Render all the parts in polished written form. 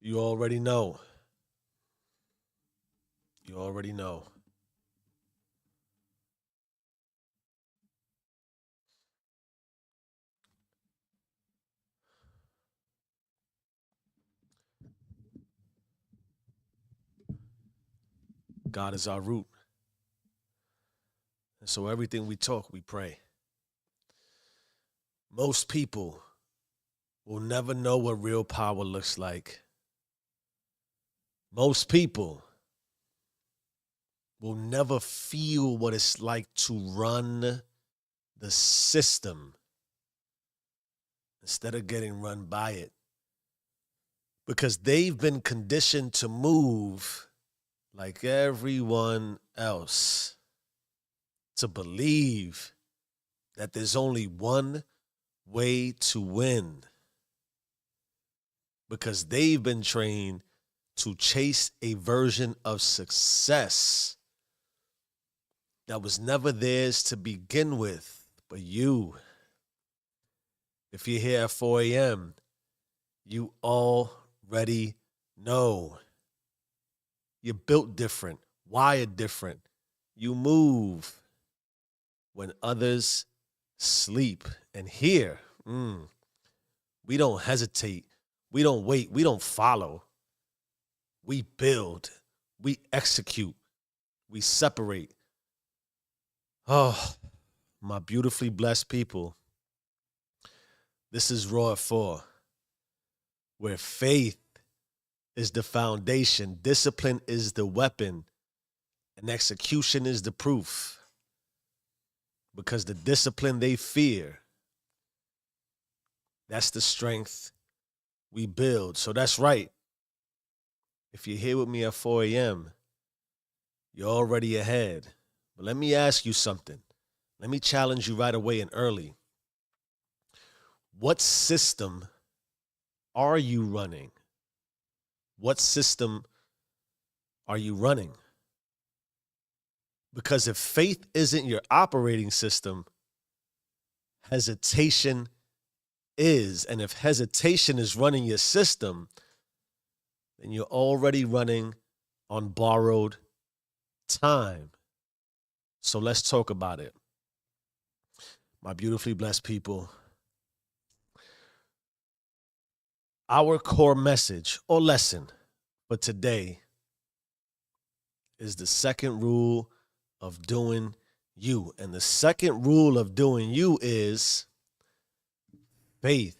You already know. You already know. God is our root. And so everything we talk, we pray. Most people will never know what real power looks like. Most people will never feel what it's like to run the system instead of getting run by it because they've been conditioned to move like everyone else, to believe that there's only one way to win because they've been trained to chase a version of success that was never theirs to begin with. But you, if you're here at 4 a.m., you already know. You're built different, wired different. You move when others sleep. And here, we don't hesitate. We don't wait. We don't follow. We build. We execute. We separate. Oh, my beautifully blessed people. This is Raw at 4, where faith is the foundation, discipline is the weapon, and execution is the proof. Because the discipline they fear, that's the strength we build. So that's right. If you're here with me at 4 a.m., you're already ahead. But let me ask you something. Let me challenge you right away and early. What system are you running? What system are you running? Because if faith isn't your operating system, hesitation is. And if hesitation is running your system, then you're already running on borrowed time. So let's talk about it. My beautifully blessed people, our core message or lesson for today is the second rule of doing you. And the second rule of doing you is faith.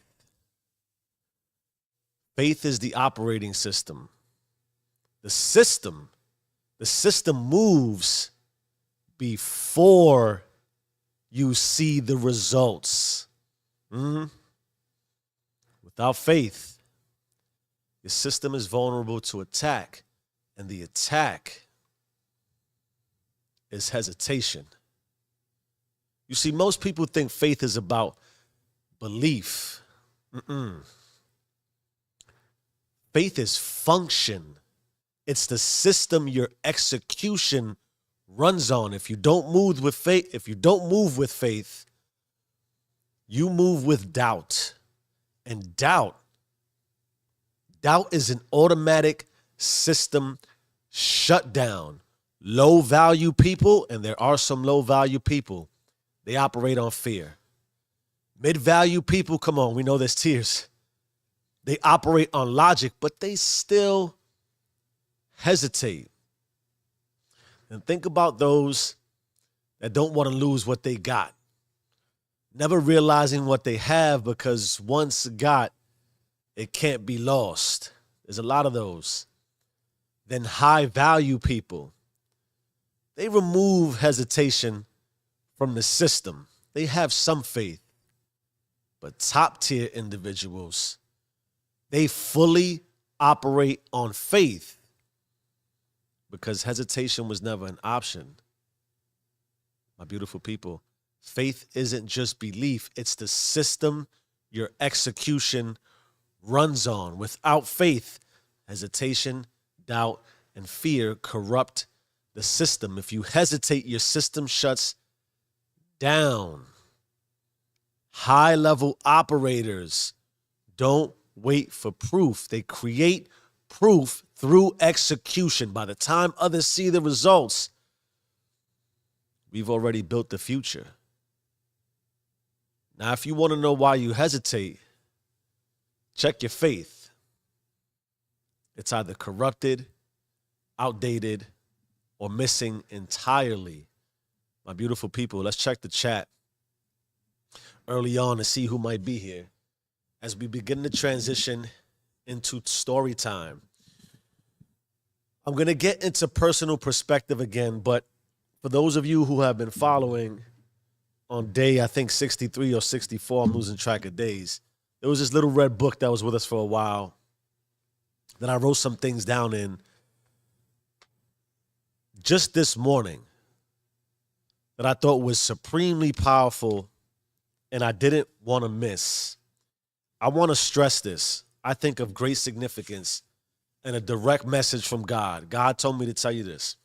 Faith is the operating system. The system moves before you see the results. Without faith, your system is vulnerable to attack, and the attack is hesitation. You see, most people think faith is about belief. Faith is function. It's the system your execution runs on. If you don't move with faith, you move with doubt. And doubt is an automatic system shutdown. Low value people, and there are some low value people, they operate on fear. Mid value people, come on, we know there's tears. They operate on logic, but they still hesitate. And think about those that don't want to lose what they got, never realizing what they have because once got, it can't be lost. There's a lot of those. Then high value people, they remove hesitation from the system. They have some faith. But top tier individuals, they fully operate on faith because hesitation was never an option. My beautiful people, faith isn't just belief, it's the system your execution runs on. Without faith, hesitation, doubt, and fear corrupt the system. If you hesitate, your system shuts down. High-level operators don't wait for proof. They create proof through execution. By the time others see the results, we've already built the future. Now, if you want to know why you hesitate, check your faith. It's either corrupted, outdated, or missing entirely. My beautiful people, let's check the chat early on to see who might be here as we begin to transition into story time. I'm going to get into personal perspective again, but for those of you who have been following on day, I think 63 or 64, I'm losing track of days, there was this little red book that was with us for a while that I wrote some things down in just this morning that I thought was supremely powerful and I didn't want to miss. I want to stress this. I think of great significance and a direct message from God. God told me to tell you this.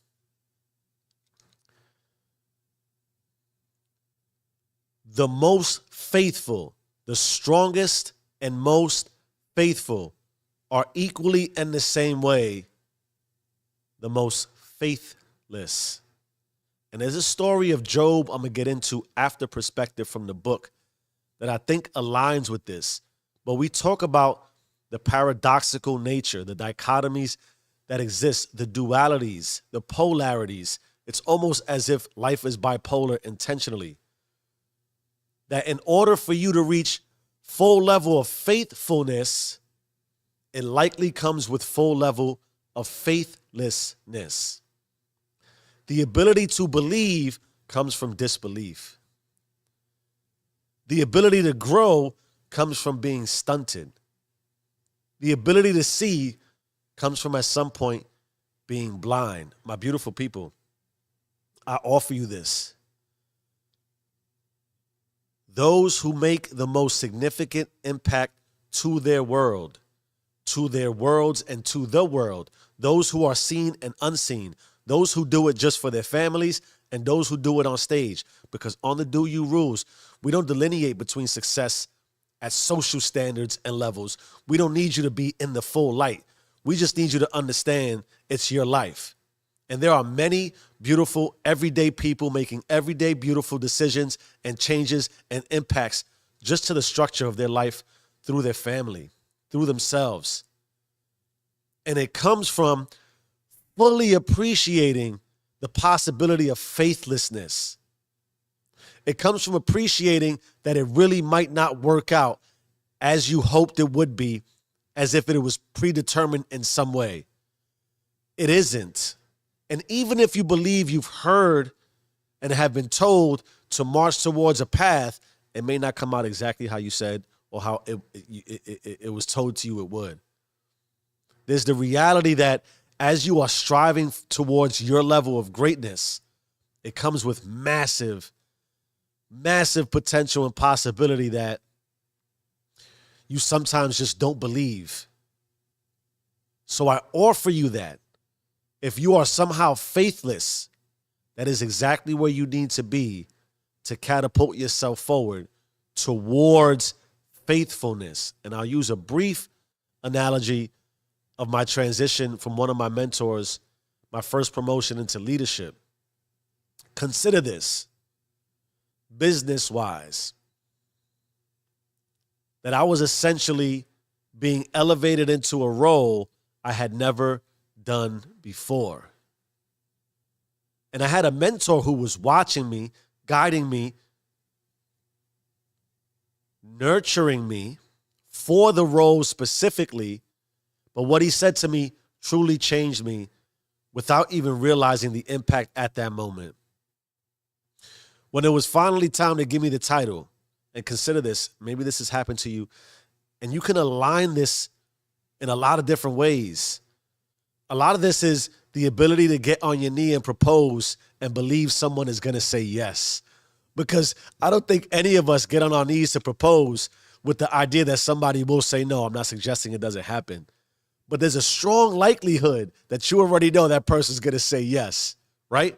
The most faithful, the strongest and most faithful are equally in the same way the most faithless. And there's a story of Job I'm going to get into after perspective from the book that I think aligns with this. But we talk about the paradoxical nature, the dichotomies that exist, the dualities, the polarities. It's almost as if life is bipolar intentionally. That in order for you to reach full level of faithfulness, it likely comes with full level of faithlessness. The ability to believe comes from disbelief. The ability to grow comes from being stunted. The ability to see comes from at some point being blind. My beautiful people, I offer you this. Those who make the most significant impact to their world, to their worlds and to the world, those who are seen and unseen, those who do it just for their families and those who do it on stage. Because on the Do.U rules, we don't delineate between success at social standards and levels. We don't need you to be in the full light. We just need you to understand it's your life. And there are many beautiful, everyday people making everyday beautiful decisions and changes and impacts just to the structure of their life through their family, through themselves. And it comes from fully appreciating the possibility of faithlessness. It comes from appreciating that it really might not work out as you hoped it would be, as if it was predetermined in some way. It isn't. And even if you believe you've heard and have been told to march towards a path, it may not come out exactly how you said or how it was told to you it would. There's the reality that as you are striving towards your level of greatness, it comes with massive, massive potential and possibility that you sometimes just don't believe. So I offer you that. If you are somehow faithless, that is exactly where you need to be to catapult yourself forward towards faithfulness. And I'll use a brief analogy of my transition from one of my mentors, my first promotion into leadership. Consider this, business-wise, that I was essentially being elevated into a role I had never done before. And I had a mentor who was watching me, guiding me, nurturing me for the role specifically. But what he said to me truly changed me without even realizing the impact at that moment. When it was finally time to give me the title, and consider this, maybe this has happened to you, and you can align this in a lot of different ways. A lot of this is the ability to get on your knee and propose and believe someone is going to say yes. Because I don't think any of us get on our knees to propose with the idea that somebody will say no. I'm not suggesting it doesn't happen. But there's a strong likelihood that you already know that person's going to say yes, right?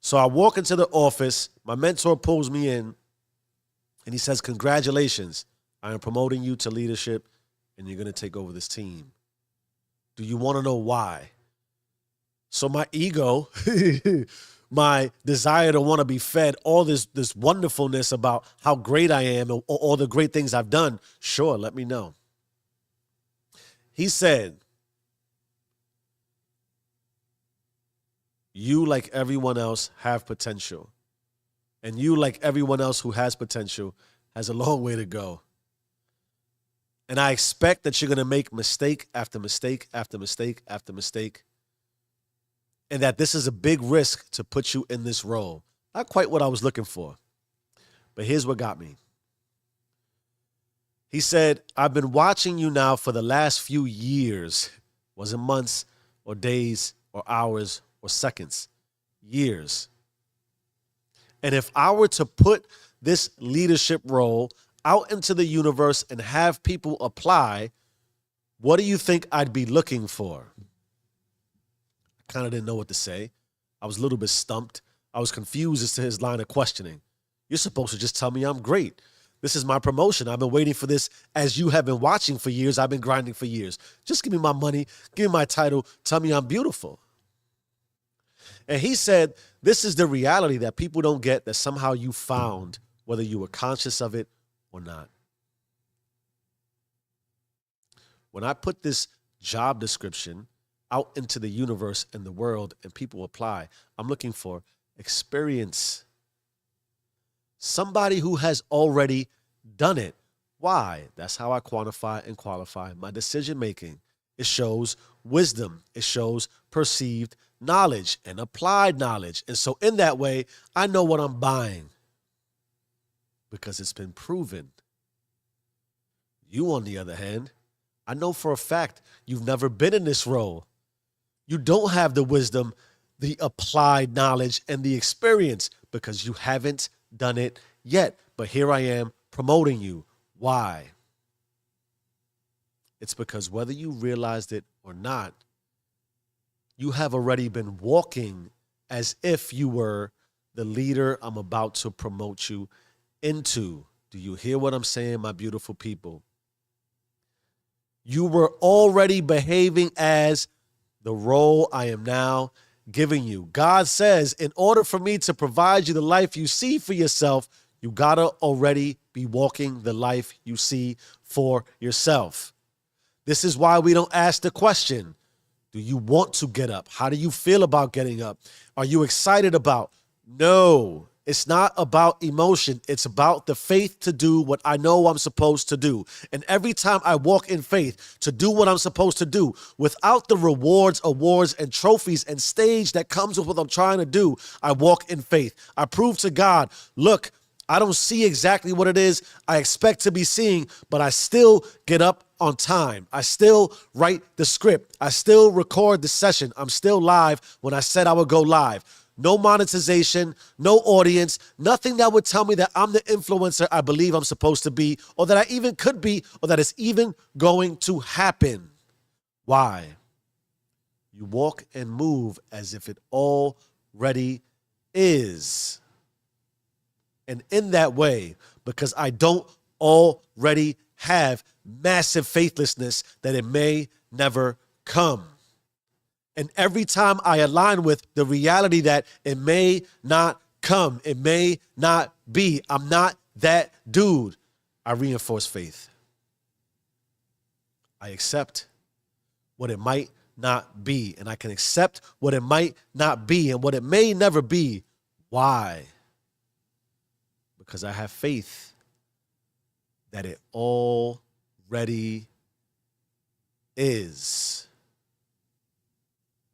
So I walk into the office, my mentor pulls me in, and he says, "Congratulations, I am promoting you to leadership, and you're going to take over this team." Do you want to know why? So my ego, my desire to want to be fed all this wonderfulness about how great I am and all the great things I've done, sure, let me know. He said, you, like everyone else, have potential. And you, like everyone else who has potential, has a long way to go. And I expect that you're going to make mistake after mistake after mistake after mistake. And that this is a big risk to put you in this role. Not quite what I was looking for. But here's what got me. He said, I've been watching you now for the last few years. Wasn't months or days or hours or seconds. Years. And if I were to put this leadership role out into the universe and have people apply, what do you think I'd be looking for? I kind of didn't know what to say. I was a little bit stumped. I was confused as to his line of questioning. You're supposed to just tell me I'm great. This is my promotion. I've been waiting for this as you have been watching for years. I've been grinding for years. Just give me my money. Give me my title. Tell me I'm beautiful. And he said, this is the reality that people don't get, that somehow you found, whether you were conscious of it or not. When I put this job description out into the universe and the world and people apply, I'm looking for experience. Somebody who has already done it. Why? That's how I quantify and qualify my decision making. It shows wisdom. It shows perceived knowledge and applied knowledge. And so in that way, I know what I'm buying because it's been proven. You, on the other hand, I know for a fact you've never been in this role. You don't have the wisdom, the applied knowledge, and the experience because you haven't done it yet. But here I am promoting you. Why? It's because whether you realized it or not, you have already been walking as if you were the leader I'm about to promote you into. Do you hear what I'm saying, my beautiful people? You were already behaving as the role I am now giving you. God says, in order for me to provide you the life you see for yourself, you gotta already be walking the life you see for yourself. This is why we don't ask the question, do you want to get up? How do you feel about getting up? Are you excited about? No, it's not about emotion. It's about the faith to do what I know I'm supposed to do. And every time I walk in faith to do what I'm supposed to do, without the rewards, awards, and trophies and stage that comes with what I'm trying to do, I walk in faith. I prove to God, look, I don't see exactly what it is I expect to be seeing, but I still get up on time. I still write the script. I still record the session. I'm still live when I said I would go live. No monetization, no audience, nothing that would tell me that I'm the influencer I believe I'm supposed to be, or that I even could be, or that it's even going to happen. Why? You walk and move as if it already is. And in that way, because I don't already have massive faithlessness, that it may never come. And every time I align with the reality that it may not come, it may not be, I'm not that dude, I reinforce faith. I accept what it might not be, and I can accept what it might not be and what it may never be. Why? Because I have faith that it already is.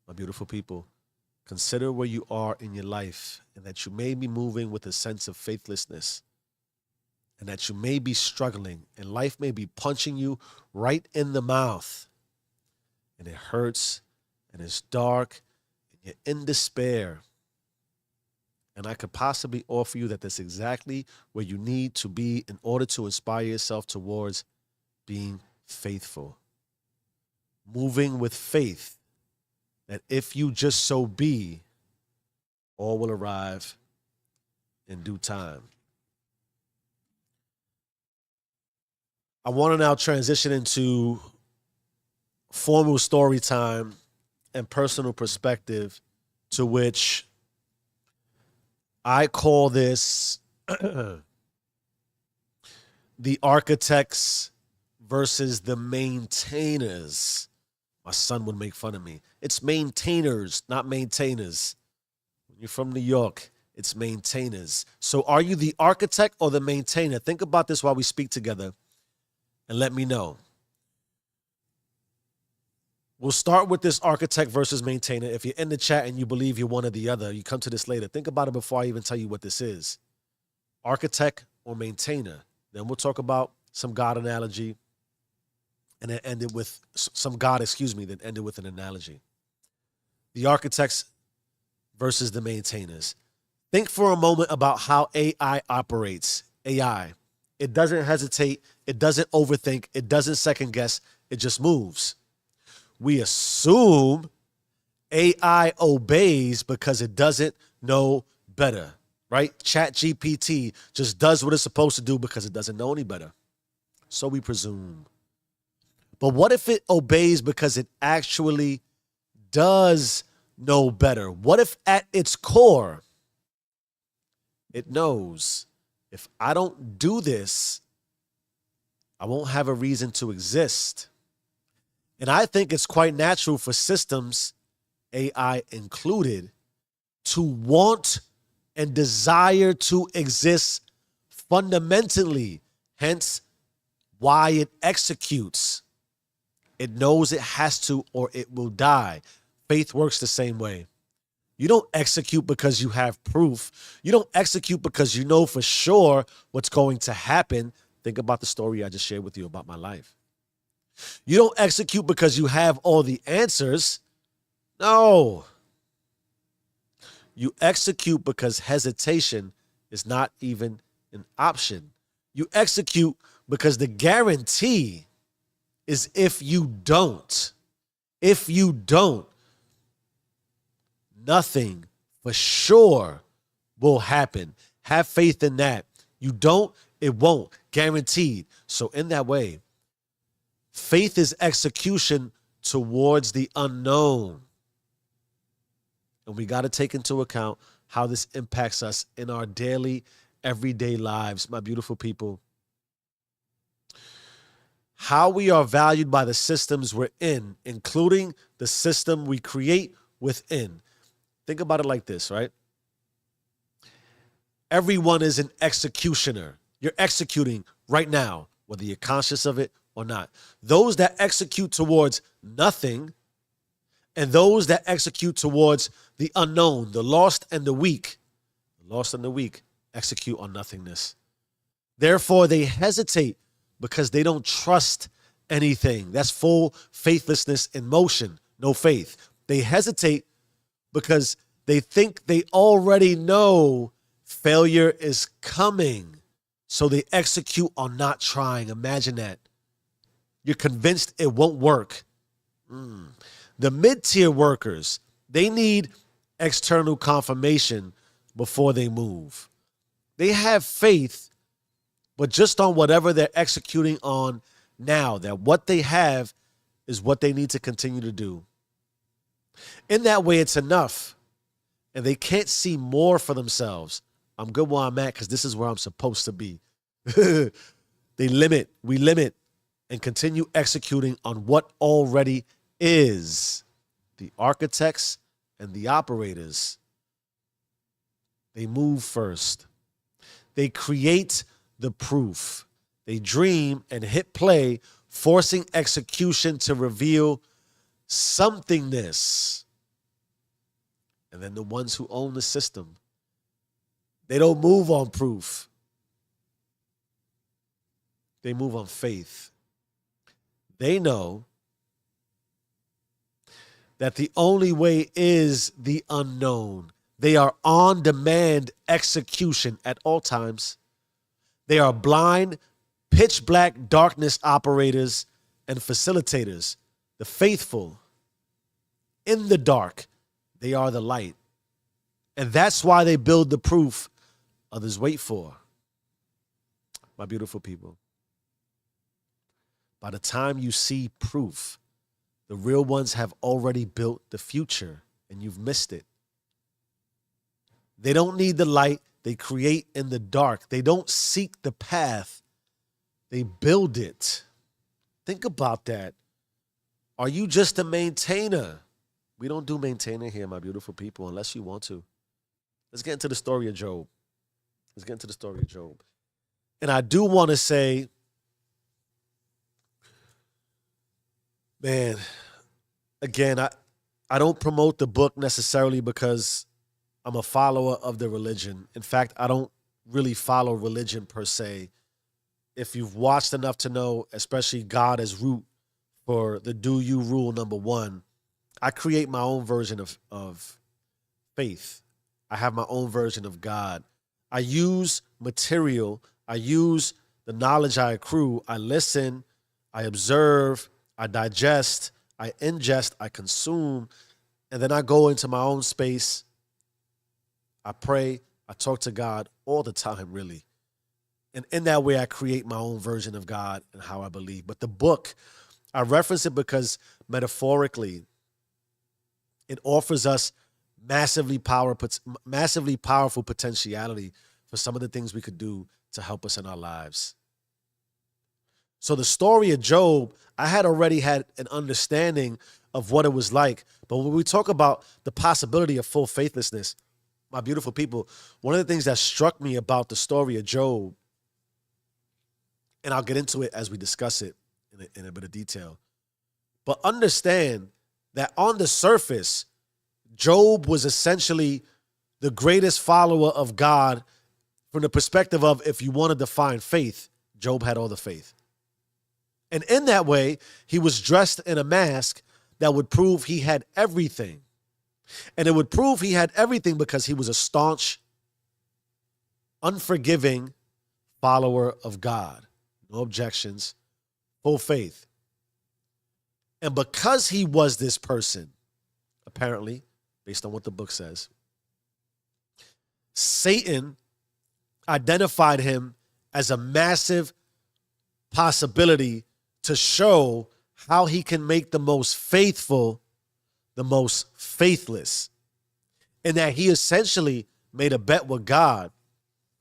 My beautiful people, consider where you are in your life and that you may be moving with a sense of faithlessness and that you may be struggling and life may be punching you right in the mouth and it hurts and it's dark and you're in despair. And I could possibly offer you that that's exactly where you need to be in order to inspire yourself towards being faithful. Moving with faith that if you just so be, all will arrive in due time. I want to now transition into formal story time and personal perspective, to which I call this the architects versus the maintainers. My son would make fun of me. It's maintainers, not maintainers. When you're from New York, it's maintainers. So are you the architect or the maintainer? Think about this while we speak together and let me know. We'll start with this architect versus maintainer. If you're in the chat and you believe you're one or the other, you come to this later. Think about it before I even tell you what this is. Architect or maintainer. Then we'll talk about some God analogy and then end it with some God, then end it with an analogy. The architects versus the maintainers. Think for a moment about how AI operates. AI. It doesn't hesitate. It doesn't overthink. It doesn't second guess. It just moves. We assume AI obeys because it doesn't know better, right? ChatGPT just does what it's supposed to do because it doesn't know any better. So we presume. But what if it obeys because it actually does know better? What if at its core, it knows if I don't do this, I won't have a reason to exist? And I think it's quite natural for systems, AI included, to want and desire to exist fundamentally. Hence, why it executes. It knows it has to or it will die. Faith works the same way. You don't execute because you have proof. You don't execute because you know for sure what's going to happen. Think about the story I just shared with you about my life. You don't execute because you have all the answers. No. You execute because hesitation is not even an option. You execute because the guarantee is if you don't, nothing for sure will happen. Have faith in that. You don't, it won't. Guaranteed. So in that way, faith is execution towards the unknown. And we got to take into account how this impacts us in our daily, everyday lives, my beautiful people. How we are valued by the systems we're in, including the system we create within. Think about it like this, right? Everyone is an executioner. You're executing right now, whether you're conscious of it or not. Those that execute towards nothing and those that execute towards the unknown, the lost and the weak, execute on nothingness. Therefore, they hesitate because they don't trust anything. That's full faithlessness in motion, no faith. They hesitate because they think they already know failure is coming. So they execute on not trying. Imagine that. You're convinced it won't work. The mid-tier workers, they need external confirmation before they move. They have faith, but just on whatever they're executing on now, that what they have is what they need to continue to do. In that way, it's enough. And they can't see more for themselves. I'm good where I'm at because this is where I'm supposed to be. We limit, and continue executing on what already is. The architects and the operators, they move first. They create the proof. They dream and hit play, forcing execution to reveal somethingness. And then the ones who own the system, they don't move on proof. They move on faith. They know that the only way is the unknown. They are on-demand execution at all times. They are blind, pitch black darkness operators and facilitators. The faithful in the dark, they are the light. And that's why they build the proof others wait for. My beautiful people, by the time you see proof, The real ones have already built the future, and you've missed it. They don't need the light. They create in the dark. They don't seek the path. They build it. Think about that. Are you just a maintainer? We don't do maintainer here, my beautiful people, unless you want to. Let's get into the story of Job. Let's get into the story of Job. And I do want to say, man, again, I don't promote the book necessarily because I'm a follower of the religion. In fact, I don't really follow religion per se. If you've watched enough to know, especially God as root for the do you rule number one, I create my own version of faith. I have my own version of God. I use material. I use the knowledge I accrue. I listen. I observe. I digest. I ingest. I consume. And then I go into my own space. I pray. I talk to God all the time, really. And in that way, I create my own version of God and how I believe. But the book, I reference it because metaphorically, it offers us massively powerful potentiality for some of the things we could do to help us in our lives. So the story of Job, I had already had an understanding of what it was like. But when we talk about the possibility of full faithlessness, my beautiful people, one of the things that struck me about the story of Job, and I'll get into it as we discuss it in a bit of detail, but understand that on the surface, Job was essentially the greatest follower of God from the perspective of, if you want to define faith, Job had all the faith. And in that way, he was dressed in a mask that would prove he had everything. And it would prove he had everything because he was a staunch, unforgiving follower of God. No objections, full faith. And because he was this person, apparently, based on what the book says, Satan identified him as a massive possibility to show how he can make the most faithful the most faithless. And that he essentially made a bet with God.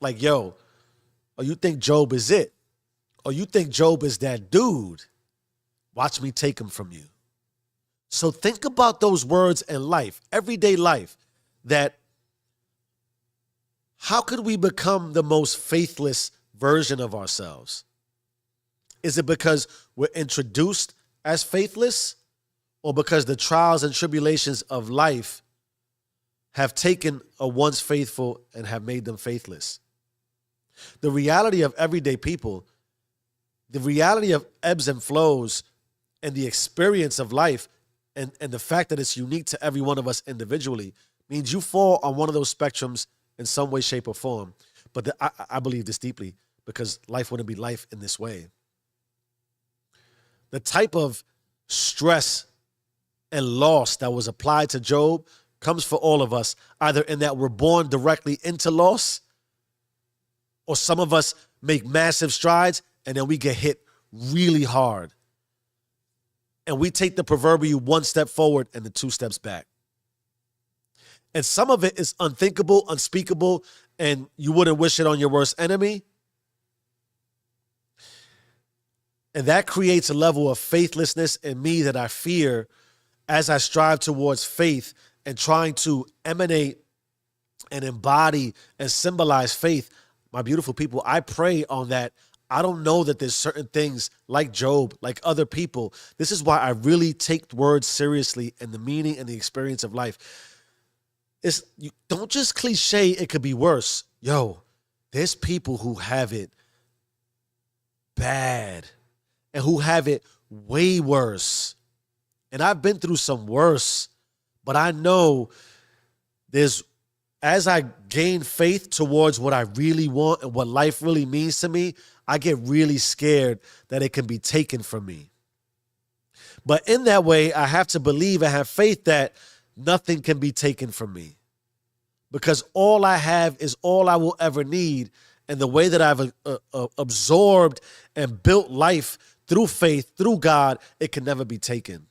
Like, yo, oh, you think Job is it? Or you think Job is that dude? Watch me take him from you. So think about those words in life, everyday life, that how could we become the most faithless version of ourselves? Is it because we're introduced as faithless, or because the trials and tribulations of life have taken a once faithful and have made them faithless? The reality of everyday people, the reality of ebbs and flows, and the experience of life, and the fact that it's unique to every one of us individually, means you fall on one of those spectrums in some way, shape, or form. But I believe this deeply, because life wouldn't be life in this way. The type of stress and loss that was applied to Job comes for all of us, either in that we're born directly into loss, or some of us make massive strides and then we get hit really hard. And we take the proverbial one step forward and the two steps back. And some of it is unthinkable, unspeakable, and you wouldn't wish it on your worst enemy. And that creates a level of faithlessness in me that I fear as I strive towards faith and trying to emanate and embody and symbolize faith. My beautiful people, I pray on that. I don't know that there's certain things like Job, like other people. This is why I really take words seriously and the meaning and the experience of life. You don't just cliche, it could be worse. Yo, there's people who have it bad and who have it way worse. And I've been through some worse, but I know as I gain faith towards what I really want and what life really means to me, I get really scared that it can be taken from me. But in that way, I have to believe and have faith that nothing can be taken from me, because all I have is all I will ever need. And the way that I've absorbed and built life through faith, through God, it can never be taken.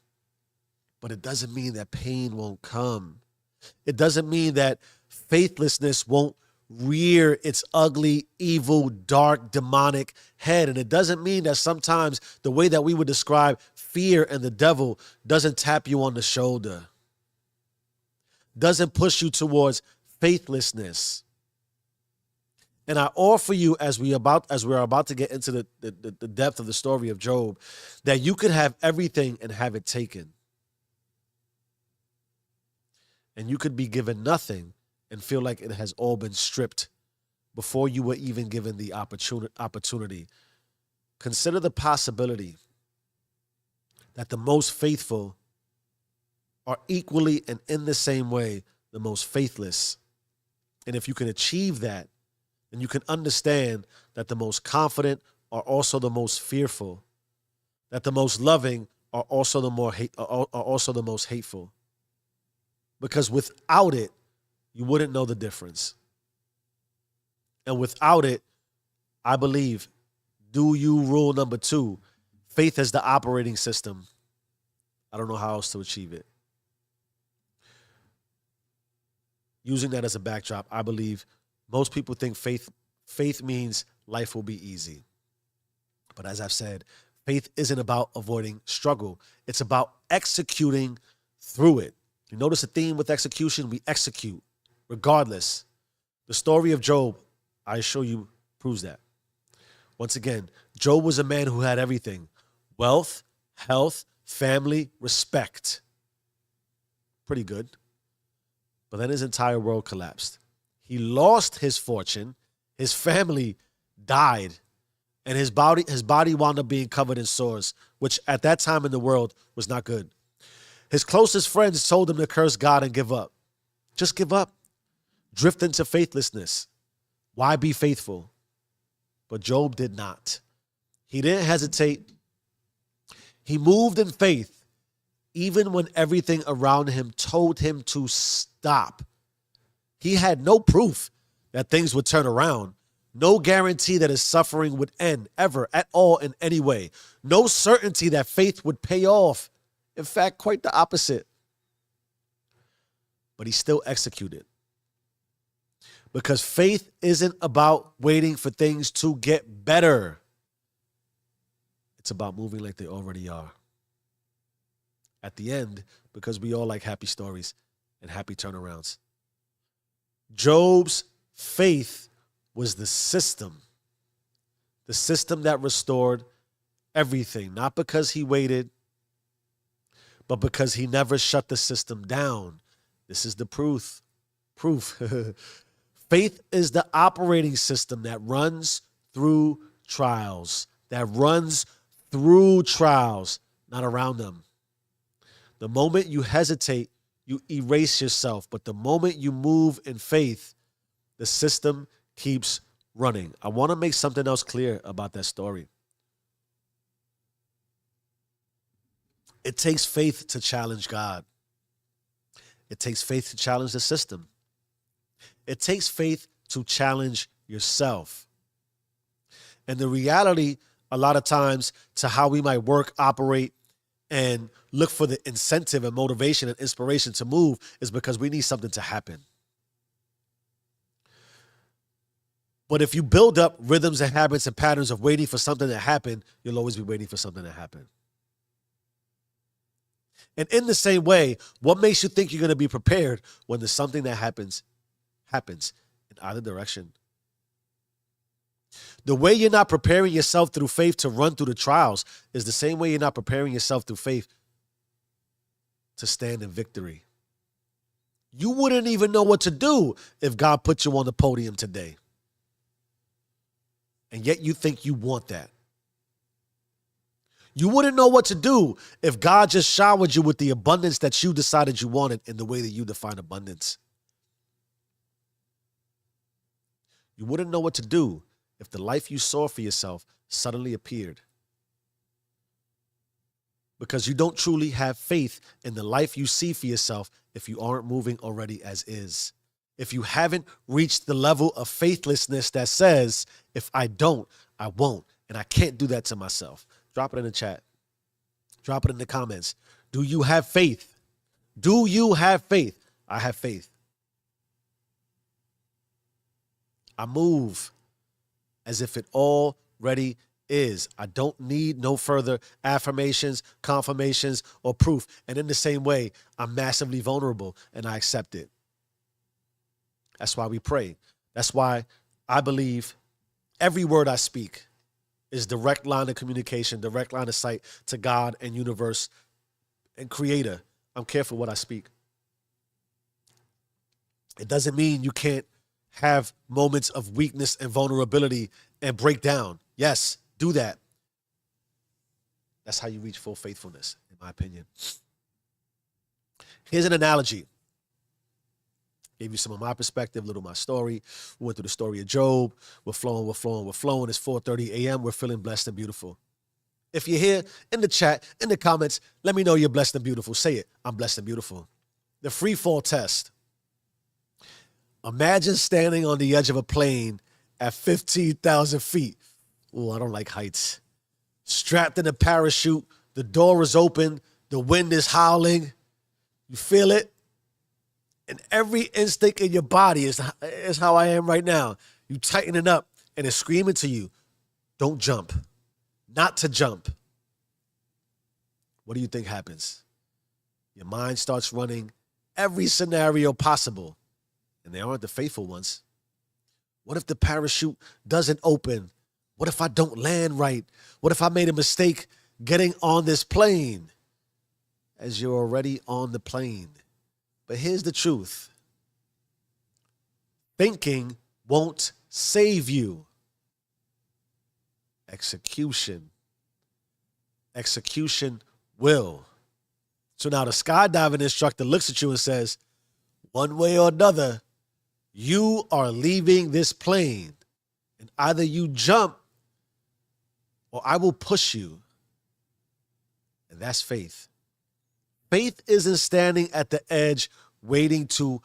but it doesn't mean that pain won't come. It doesn't mean that faithlessness won't rear its ugly, evil, dark, demonic head. And it doesn't mean that sometimes the way that we would describe fear and the devil doesn't tap you on the shoulder, doesn't push you towards faithlessness. And I offer you, as we're about to get into the depth of the story of Job, that you could have everything and have it taken. And you could be given nothing and feel like it has all been stripped before you were even given the opportunity. Consider the possibility that the most faithful are equally and in the same way the most faithless. And if you can achieve that, then you can understand that the most confident are also the most fearful, that the most loving are also the most hateful. Because without it, you wouldn't know the difference. And without it, I believe, do you rule number 2, faith is the operating system. I don't know how else to achieve it. Using that as a backdrop, I believe most people think faith means life will be easy. But as I've said, faith isn't about avoiding struggle. It's about executing through it. You notice a theme with execution? We execute regardless. The story of Job, I assure you, proves that. Once again, Job was a man who had everything: wealth, health, family, respect. Pretty good. But then his entire world collapsed. He lost his fortune, his family died, and his body wound up being covered in sores, which at that time in the world was not good. His closest friends told him to curse God and give up. Just give up. Drift into faithlessness. Why be faithful? But Job did not. He didn't hesitate. He moved in faith, even when everything around him told him to stop. He had no proof that things would turn around. No guarantee that his suffering would end ever at all in any way. No certainty that faith would pay off. In fact, quite the opposite. But he still executed. Because faith isn't about waiting for things to get better. It's about moving like they already are. At the end, because we all like happy stories and happy turnarounds. Job's faith was the system that restored everything, not because he waited, but because he never shut the system down. This is the proof. Faith is the operating system that runs through trials, not around them. The moment you hesitate, you erase yourself. But the moment you move in faith, the system keeps running. I want to make something else clear about that story. It takes faith to challenge God. It takes faith to challenge the system. It takes faith to challenge yourself. And the reality, a lot of times, to how we might work, operate, and look for the incentive and motivation and inspiration to move is because we need something to happen. But if you build up rhythms and habits and patterns of waiting for something to happen, you'll always be waiting for something to happen. And in the same way, what makes you think you're going to be prepared when there's something that happens in either direction? The way you're not preparing yourself through faith to run through the trials is the same way you're not preparing yourself through faith to stand in victory. You wouldn't even know what to do if God put you on the podium today. And yet you think you want that. You wouldn't know what to do if God just showered you with the abundance that you decided you wanted in the way that you define abundance. You wouldn't know what to do if the life you saw for yourself suddenly appeared. Because you don't truly have faith in the life you see for yourself if you aren't moving already as is. If you haven't reached the level of faithlessness that says, if I don't, I won't. And I can't do that to myself. Drop it in the chat. Drop it in the comments. Do you have faith? Do you have faith? I have faith. I move as if it already is. I don't need no further affirmations, confirmations, or proof. And in the same way, I'm massively vulnerable and I accept it. That's why we pray. That's why I believe every word I speak is direct line of communication, direct line of sight to God and universe and creator. I'm careful what I speak. It doesn't mean you can't have moments of weakness and vulnerability and break down. Yes, do that. That's how you reach full faithfulness, in my opinion. Here's an analogy. Gave you some of my perspective, little of my story. We went through the story of Job. We're flowing. It's 4:30 a.m. We're feeling blessed and beautiful. If you're here in the chat, in the comments, let me know you're blessed and beautiful. Say it. I'm blessed and beautiful. The free fall test. Imagine standing on the edge of a plane at 15,000 feet. Oh, I don't like heights. Strapped in a parachute. The door is open. The wind is howling. You feel it? And every instinct in your body is how I am right now. You tightening up and it's screaming to you, don't jump. Not to jump. What do you think happens? Your mind starts running every scenario possible. And they aren't the faithful ones. What if the parachute doesn't open? What if I don't land right? What if I made a mistake getting on this plane? As you're already on the plane. But here's the truth. Thinking won't save you. Execution will. So now the skydiving instructor looks at you and says, one way or another, you are leaving this plane. And either you jump or I will push you. And that's faith. Faith isn't standing at the edge waiting to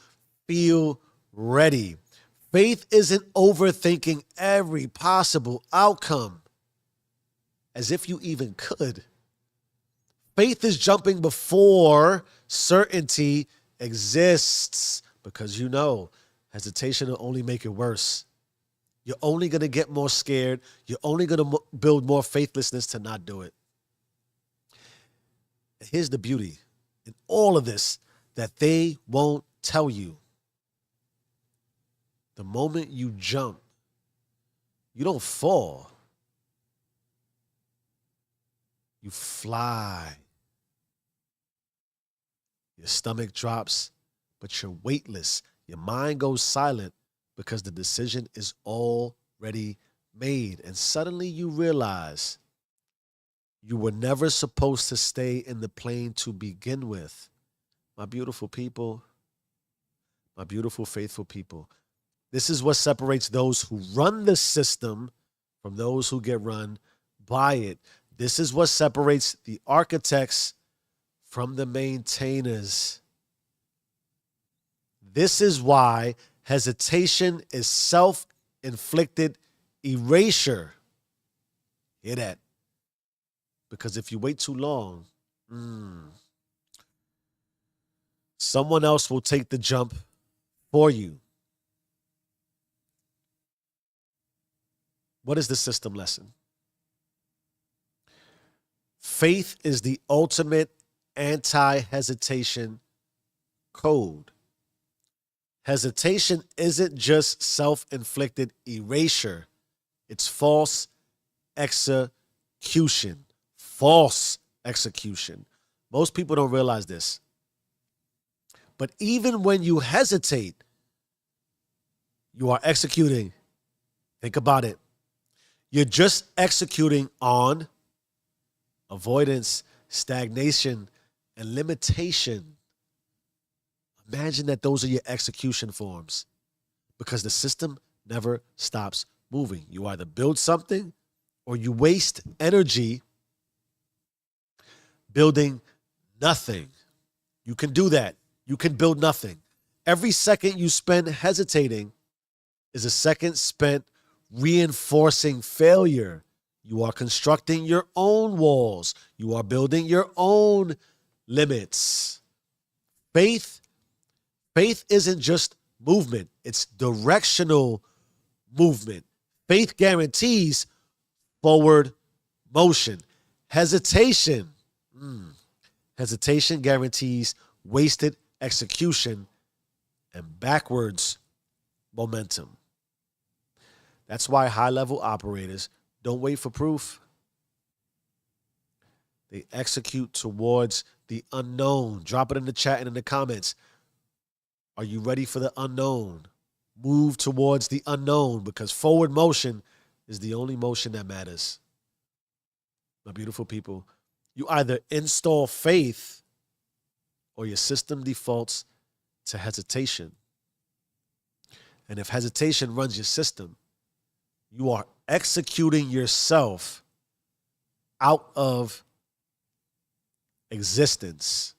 feel ready. Faith isn't overthinking every possible outcome as if you even could. Faith is jumping before certainty exists because you know hesitation will only make it worse. You're only going to get more scared. You're only going to build more faithlessness to not do it. And here's the beauty in all of this that they won't tell you. The moment you jump, you don't fall. You fly. Your stomach drops, but you're weightless. Your mind goes silent because the decision is already made. And suddenly you realize you were never supposed to stay in the plane to begin with. My beautiful people, my beautiful, faithful people. This is what separates those who run the system from those who get run by it. This is what separates the architects from the maintainers. This is why hesitation is self-inflicted erasure. Hear that? Because if you wait too long, someone else will take the jump for you. What is the system lesson? Faith is the ultimate anti-hesitation code. Hesitation isn't just self-inflicted erasure. It's false execution. False execution. Most people don't realize this. But even when you hesitate, you are executing. Think about it. You're just executing on avoidance, stagnation, and limitation. Imagine that those are your execution forms because the system never stops moving. You either build something or you waste energy building nothing. You can do that. You can build nothing. Every second you spend hesitating is a second spent reinforcing failure. You are constructing your own walls. You are building your own limits. Faith, faith isn't just movement, it's directional movement. Faith guarantees forward motion. Hesitation, hesitation guarantees wasted execution and backwards momentum. That's why high-level operators don't wait for proof. They execute towards the unknown. Drop it in the chat and in the comments. Are you ready for the unknown? Move towards the unknown, because forward motion is the only motion that matters. My beautiful people, you either install faith or your system defaults to hesitation. And if hesitation runs your system, you are executing yourself out of existence.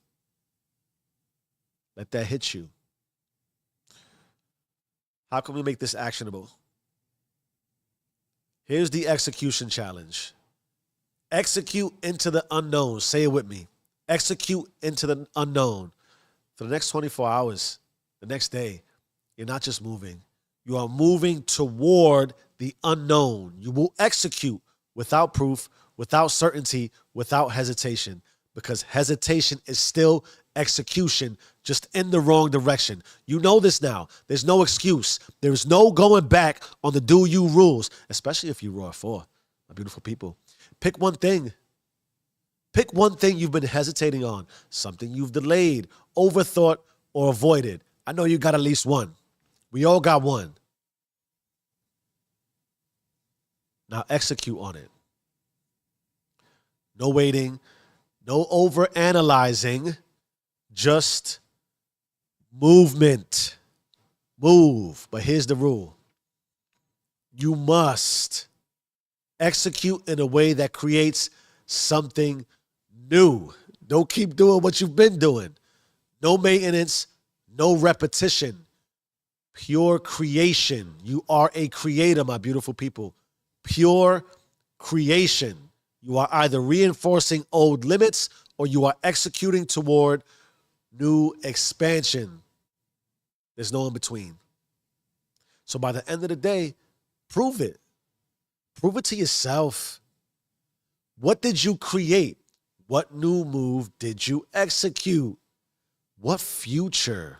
Let that hit you. How can we make this actionable? Here's the execution challenge. Execute into the unknown. Say it with me. Execute into the unknown. For the next 24 hours, the next day, you're not just moving. You are moving toward the unknown. You will execute without proof, without certainty, without hesitation, because hesitation is still execution, just in the wrong direction. You know this now. There's no excuse. There's no going back on the do-you rules, especially if you roar for. My beautiful people, pick one thing. Pick one thing you've been hesitating on, something you've delayed, overthought, or avoided. I know you got at least one. We all got one. Now execute on it. No waiting, no overanalyzing, just movement. Move. But here's the rule. You must execute in a way that creates something new. Don't keep doing what you've been doing. No maintenance, no repetition. Pure creation. You are a creator, my beautiful people. Pure creation. You are either reinforcing old limits or you are executing toward new expansion. There's no in between. So by the end of the day, prove it. Prove it to yourself. What did you create? What new move did you execute? What future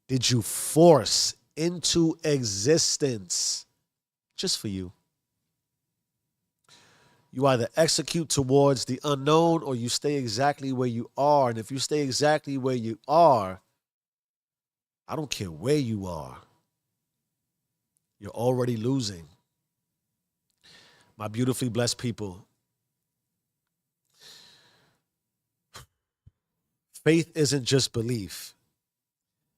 did you force into existence just for you? You either execute towards the unknown or you stay exactly where you are. And if you stay exactly where you are, I don't care where you are, you're already losing. My beautifully blessed people, faith isn't just belief.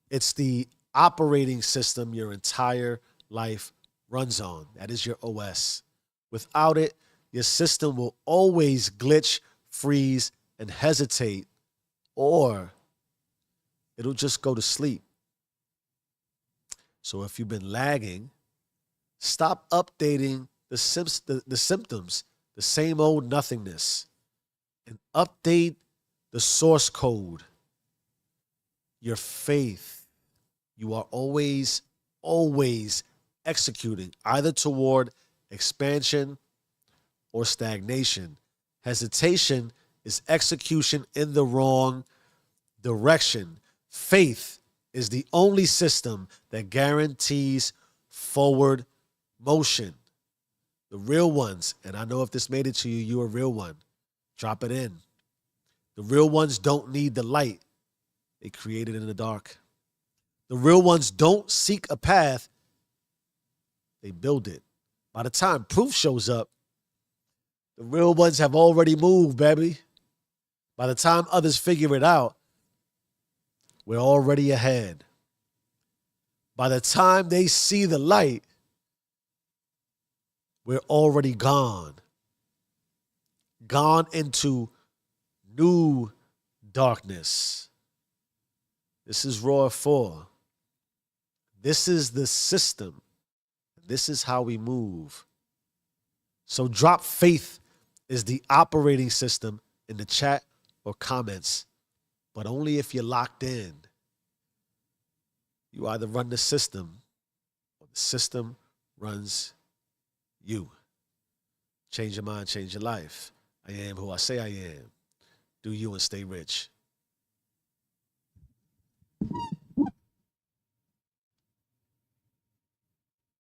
It's the operating system your entire life runs on. That is your OS. Without it, your system will always glitch, freeze, and hesitate, or it'll just go to sleep. So if you've been lagging, stop updating the symptoms, the same old nothingness, and update the source code, your faith. You are always, always executing either toward expansion or stagnation. Hesitation is execution in the wrong direction. Faith is the only system that guarantees forward motion. The real ones, and I know if this made it to you, you're a real one. Drop it in. The real ones don't need the light. They create it in the dark. The real ones don't seek a path. They build it. By the time proof shows up, the real ones have already moved, baby. By the time others figure it out, we're already ahead. By the time they see the light, we're already gone. Gone into new darkness. This is Raw 4. This is the system. This is how we move. So drop faith is the operating system in the chat or comments, but only if you're locked in. You either run the system or the system runs you. Change your mind, change your life. I am who I say I am. Do you and stay rich.